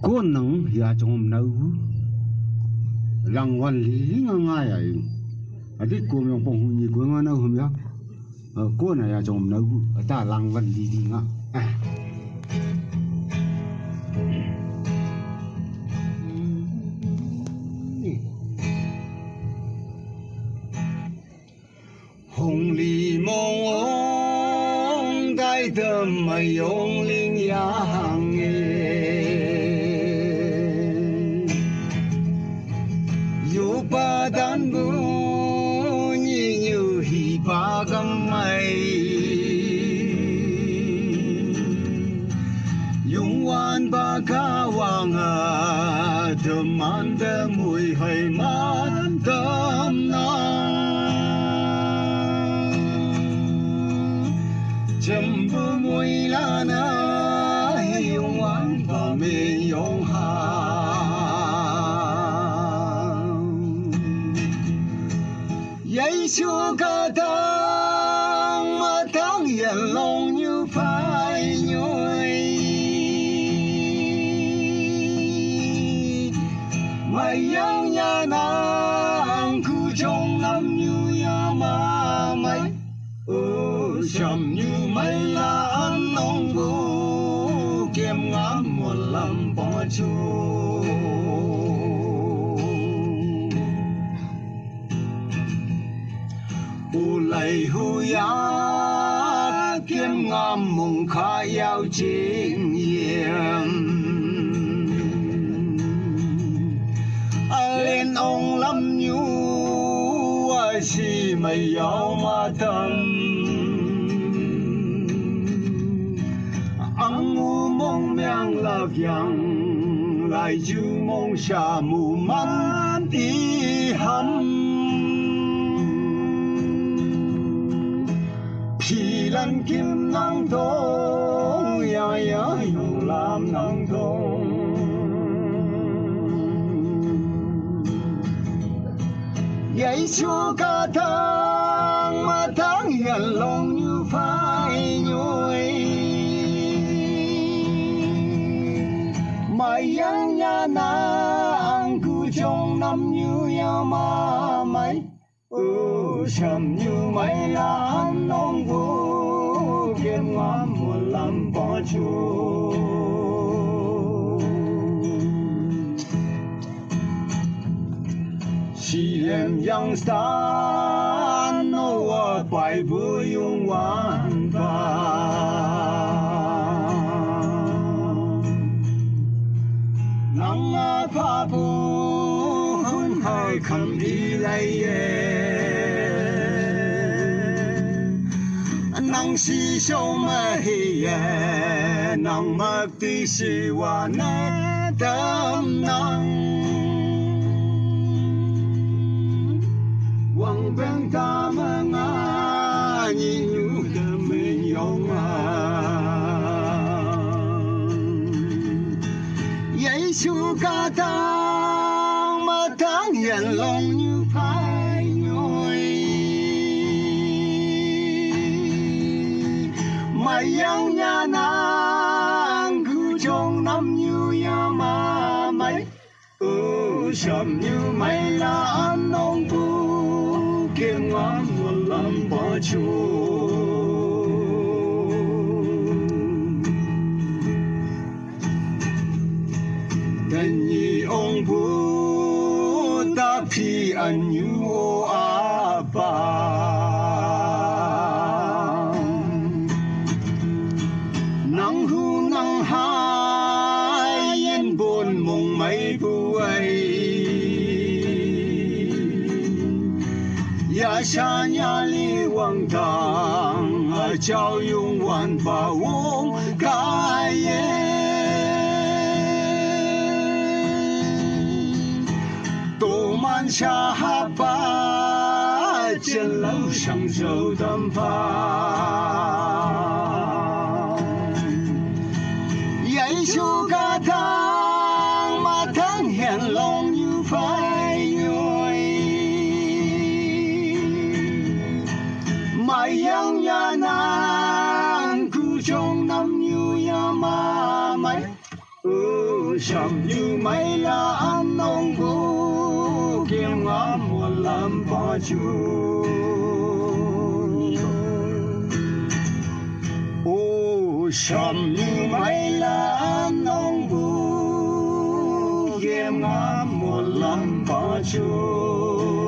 cô nắng hiện trong nấu răng quan lý ngay ấy ở đây cô mình bông hùng gì cô ngon đâu không nhá cô này hiện trong nấu ta răng quan lý đi ngã hồng lý mong ông đại tâm mày ông linh ya hàng ba đàn bu như hi ba gam mai yung wan ba ka wang a man de mui hai man dam na chăm bu mui la na yung wan ba me yung ha Yai chúa ca tăng mà tăng hiện lòng như phải nhoi mày yang nhà nàng cứ trong năm như ya mà mày chầm như mày là ăn nông vô kiếm ngắm một lần bỏ chúa lại hu ya kiếm ngam mong khai ao chính hiền lên ông lâm nhu si mày ao ma tâm ăn ngu mong miang la yang lại chữ mong xa mù man đi hầm Phi lan kim nang thong ya ya yêu lam nang thong Yai chúa ca thang mà thang hiện lòng như phải nhoi mà yang nhà nàng cứ trong năm như ya ma mày chầm như mây là ăn nông vô kiếm ngắm một lần bỏ chúa chỉ em yang san nó bài vui yung hoàn ba nắng pha bu hun hai khăm đi lấy nang si sâu mà hi nang mặc ti si wa na tâm nang wang beng ta ma nga ni nhu de me yong a yai chu ca tang ma tang hiện lòng như phai nhoi mày yang nhà nàng cứ trong năm như ya ma mày chầm như mày là ăn nông vu kiếm ngắm một lần bỏ chúa tên nhi ông vu ta phi ăn như ô a ba nắng hu nắng hai yên buồn mộng mấy buổi ya xa nhà li quang tang trao yung hoàn ba uống cái tổ man xa ha ba trên lâu sang dầu tâm pha yai chúa ca thang mà thang hiện lòng như phải nhoi mà yang nhà nàng cứ trong năm như ya ma mày sầm như mây là ăn nông vũ kiếm ngõ một làm bao chu ô sầm như mây là ăn nông vũ kiếm ngõ một làm bao chu